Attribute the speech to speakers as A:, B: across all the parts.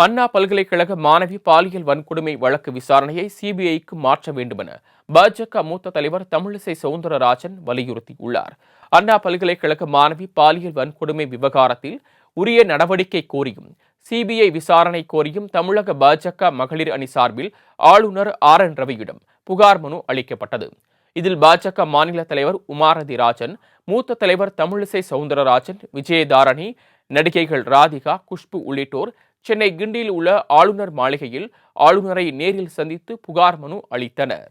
A: அண்ணா பல்கலைக்கழக மாணவி பாலியல் வன்கொடுமை வழக்கு விசாரணையை சிபிஐக்கு மாற்ற வேண்டுமென பாஜக மூத்த தலைவர் தமிழிசை சவுந்தரராஜன் வலியுறுத்தியுள்ளார். அண்ணா பல்கலைக்கழக மாணவி பாலியல் வன்கொடுமை விவகாரத்தில் உரிய நடவடிக்கை கோரியும் சிபிஐ விசாரணை கோரியும் தமிழக பாஜக மகளிர் அணி சார்பில் ஆளுநர் RN ரவியிடம் புகார் மனு அளிக்கப்பட்டது. இதில் பாஜக மாநில தலைவர் உமாரதி ராஜன், மூத்த தலைவர் தமிழிசை சவுந்தரராஜன், விஜயதாரணி, நடிகைகள் ராதிகா, குஷ்பு உள்ளிட்டோர் சென்னை கிண்டியில் உள்ள ஆளுநர் மாளிகையில் ஆளுநரை நேரில் சந்தித்து புகார் மனு அளித்தனர்.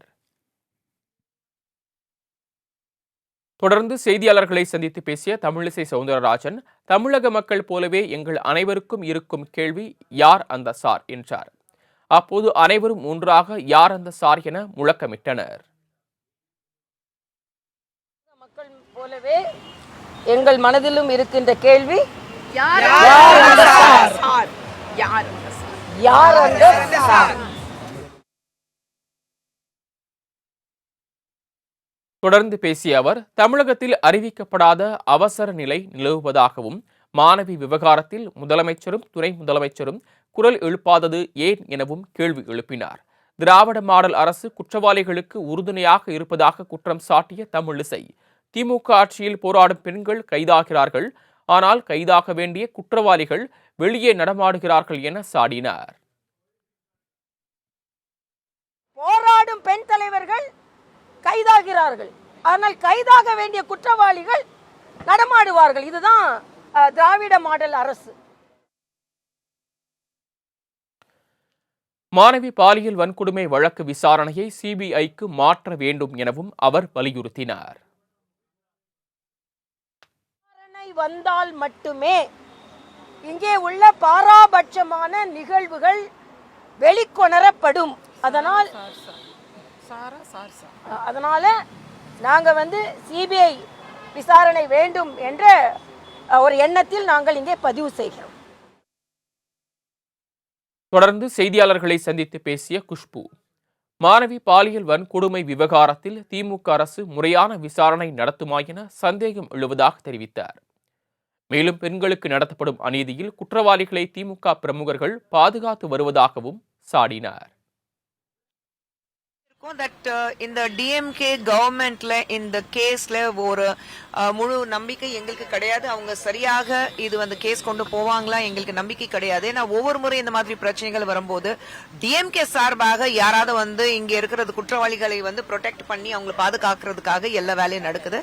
A: தொடர்ந்து செய்தியாளர்களை சந்தித்து பேசிய தமிழிசை சவுந்தரராஜன், தமிழக மக்கள் போலவே எங்கள் அனைவருக்கும் இருக்கும் கேள்வி யார் அந்த சார் என்றார். அப்போது அனைவரும் ஒன்றாக யார் அந்த சார் என முழக்கமிட்டனர்.
B: மக்கள் போலவே எங்கள் மனதிலும் இருக்கின்ற கேள்வி
A: தொடர்ந்து பேசிய அவர், தமிழகத்தில் அறிவிக்கப்படாத அவசர நிலை நிலவுவதாகவும் மாணவி விவகாரத்தில் முதலமைச்சரும் துணை முதலமைச்சரும் குரல் எழுப்பாதது ஏன் எனவும் கேள்வி எழுப்பினார். திராவிட மாடல் அரசு குற்றவாளிகளுக்கு உறுதுணையாக இருப்பதாக குற்றம் சாட்டிய தமிழிசை, திமுக ஆட்சியில் போராடும் பெண்கள் கைதாகிறார்கள், ஆனால் கைதாக வேண்டிய குற்றவாளிகள் வெளியே நடமாடுகிறார்கள் என சாடினார்.
B: போராடும் பெண் தலைவர்கள் கைதாகிறார்கள், ஆனால் கைதாக வேண்டிய குற்றவாளிகள் நடமாடுவார்கள். இதுதான் திராவிட மாடல் அரசு.
A: மாணவி பாலியல் வன்கொடுமை வழக்கு விசாரணையை சிபிஐக்கு மாற்ற வேண்டும் எனவும் அவர் வலியுறுத்தினார்.
B: வந்தால் மட்டுமே இங்கே உள்ள பாராபட்சமான நிகழ்வுகள் வெளிக்கொணரப்படும். அதனால நாங்க சிபிஐ விசாரணை வேண்டும் என்ற ஒரு எண்ணத்தில் நாங்கள் இங்கே பதிவு செய்கிறோம்.
A: தொடர்ந்து செய்தியாளர்களை சந்தித்து பேசிய குஷ்பு, மாணவி பாலியல் வன்கொடுமை விவகாரத்தில் திமுக அரசு முறையான விசாரணை நடத்துமா என சந்தேகம் எழுவதாக தெரிவித்தார். மேலும் பெண்களுக்கு நடத்தப்படும் அநீதியில் குற்றவாளிகளை திமுக பிரமுகர்கள் பாதுகாத்து வருவதாகவும் சாடினார்.
C: that இந்த டிஎம்கே கவர்மெண்ட்ல இந்த கேஸ்ல ஒரு முழு நம்பிக்கை எங்களுக்கு கிடையாது. அவங்க சரியாக இது கேஸ் கொண்டு போவாங்களா எங்களுக்கு நம்பிக்கை கிடையாது. ஏன்னா ஒவ்வொரு முறை இந்த மாதிரி பிரச்சனைகள் வரும்போது டிஎம்கே சார்பாக யாராவது இங்க இருக்கிறது குற்றவாளிகளை ப்ரொடெக்ட் பண்ணி அவங்களை பாதுகாக்கிறதுக்காக எல்லா வேலையும் நடக்குது.